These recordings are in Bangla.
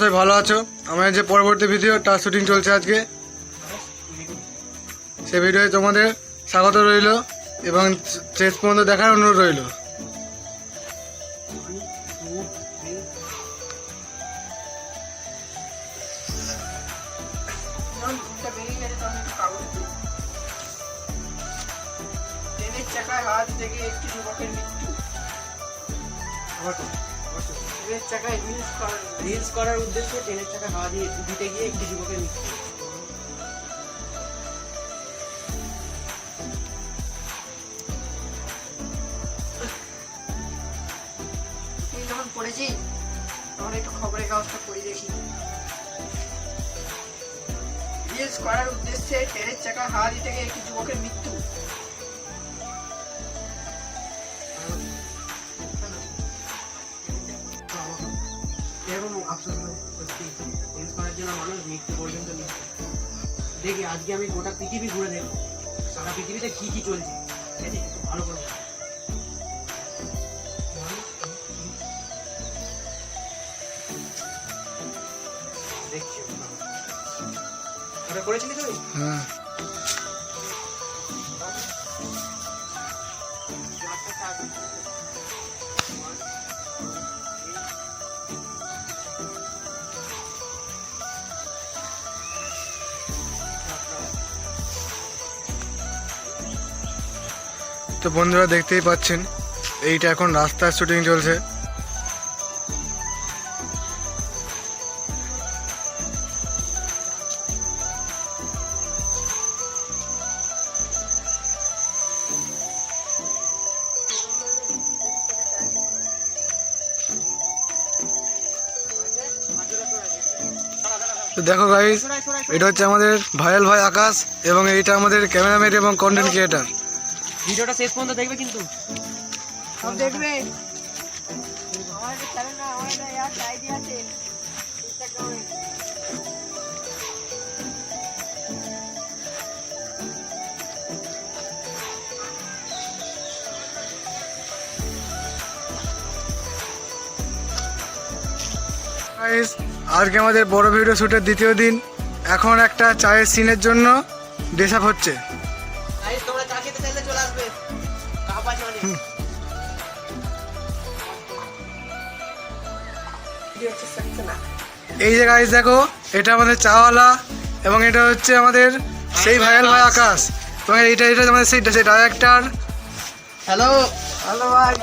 সবাই ভালো আছো। আমার যে পরবর্তী ভিডিও তার শুটিং চলছে আজকে, সেই ভিডিওয়ে তোমাদের স্বাগত রইল এবং শেষ পর্যন্ত দেখার অনুরোধ রইল। ট্রেনের চাকায় হাত থেকে একটি যুবকের মৃত্যু। ট্রেনের চাকায় রিলস করার উদ্দেশ্যে ট্রেনের চাকায় হাওয়া দিতে গিয়ে একটি যুবকের মৃত্যু। তুই যখন পড়েছি তখন একটু খবরের কাগজটা পড়ে দেখি। রিলস করার উদ্দেশ্যে ট্রেনের চাকায় হাওয়া দিতে গিয়ে একটি যুবকের মৃত্যু। এরকম আফসোস সত্যি রিলস করার জন্য মানুষ মৃত্যু পর্যন্ত নিচ্ছে। দেখি আজকে আমি গোটা পৃথিবী ঘুরে দেখবো, সারা পৃথিবীতে কি কি চলছে, ঠিক আছে? একটু ভালো করে দেখছি। ওটা করেছিলি তুই? হ্যাঁ, তো বন্ধুরা দেখতেই পাচ্ছেন এইটা এখন রাস্তার শুটিং চলছে। তো দেখো গাইস, এটা হচ্ছে আমাদের ভাইরাল ভাই আকাশ এবং এইটা আমাদের ক্যামেরাম্যান এবং কন্টেন্ট ক্রিয়েটার। ভিডিওটা শেষ পর্যন্ত দেখবে কিন্তু সব দেখবে। আমাদের চ্যানেল না, আমাদের ইয়ার আইডি আছে ইনস্টাগ্রামে। গাইস, আজকে আমাদের বড় ভিডিও শুটের দ্বিতীয় দিন। এখন একটা চায়ের সিনের জন্য ড্রেস আপ হচ্ছে। গাইস তোমরা চা খেতে চাইলে চলে আসবে, কাপ আছে অনেক। ভিডিও হচ্ছে সাকসেনা। এই যে গাইস দেখো, এটা আমাদের চাওয়ালা এবং এটা হচ্ছে আমাদের সেই ভাইরাল ভাই আকাশ এবং এটা আমাদের সেই ডাইরেক্টর। হ্যালো হ্যালো ভাই,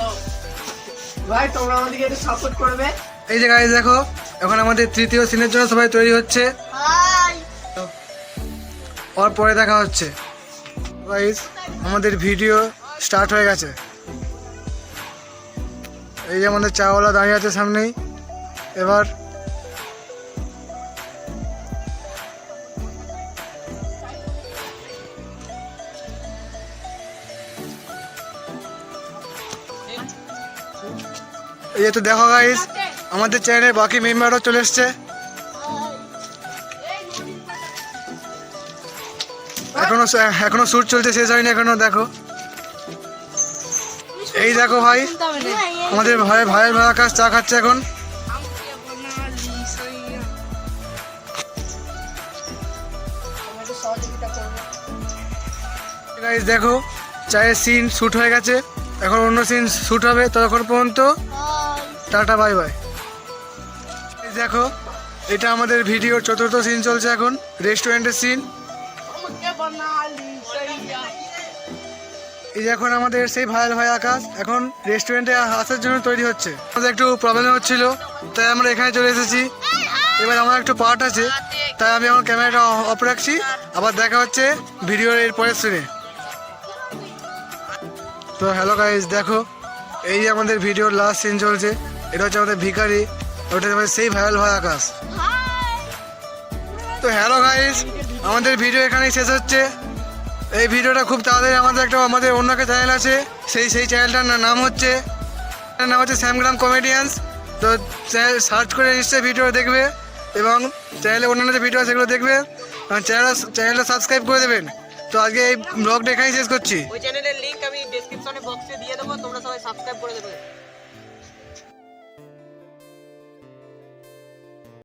ভাই তোমরা আমাদেরকে একটু সাপোর্ট করবে। এই যে গাইস দেখো, এখন আমাদের তৃতীয় সিনের জন্য সবাই তৈরি হচ্ছে। হাই, ওর পরে দেখা হচ্ছে। গাইস আমাদের ভিডিও স্টার্ট হয়ে গেছে। এই যে আমাদের চাওয়ালা দাঁড়িয়ে আছে সামনেই। এবার এই যে তো দেখো গাইস, আমাদের চ্যানেলে বাকি মেম্বারও চলে এসছে। এখনো শুট চলছে, শেষ হয়নি এখনো। দেখো এই দেখো ভাই, আমাদের ভাইয়ের ভাই আকাশ চা খাচ্ছে এখন। গাইস দেখো, চায়ের সিন শুট হয়ে গেছে, এখন অন্য সিন শুট হবে। ততক্ষণ পর্যন্ত টাটা বাই বাই। দেখো, এটা আমাদের ভিডিওর চতুর্থ সিন চলছে এখন, রেস্টুরেন্টের সিন। এই যে এখন আমাদের সেই ভাইয়ের ভাই আকাশ এখন রেস্টুরেন্টে আসার জন্য তৈরি হচ্ছে। আমাদের একটু প্রবলেম হচ্ছিল, তাই আমরা এখানে চলে এসেছি। এবার আমার একটু পার্ট আছে, তাই আমি আমার ক্যামেরাটা অফ রাখছি। আবার দেখা হচ্ছে ভিডিওর এর পরের সিনে। তো হ্যালো গাইস, দেখো এই যে আমাদের ভিডিওর লাস্ট সিন চলছে। এটা হচ্ছে আমাদের ভিখারি, ওটা আমাদের সেই ভাইরাল ভাই আকাশ। তো হ্যালো গাইস, আমাদের ভিডিও এখানেই শেষ হচ্ছে। এই ভিডিওটা খুব তাড়াতাড়ি আমাদের অন্য একটা চ্যানেল আছে, সেই চ্যানেলটার নাম হচ্ছে স্যামগ্রাম কমেডিয়ান্স। তো চ্যানেল সার্চ করে নিশ্চয়ই ভিডিও দেখবে এবং চ্যানেলে অন্যান্য যে ভিডিও আছে সেগুলো দেখবে। চ্যানেলটা সাবস্ক্রাইব করে দেবেন। তো আজকে এই ব্লগটা এখানেই শেষ করছি। ওই চ্যানেলের লিংক আমি ডেসক্রিপশনে বক্সে দিয়ে দেবো, তোমরা সবাই সাবস্ক্রাইব করে দেবে।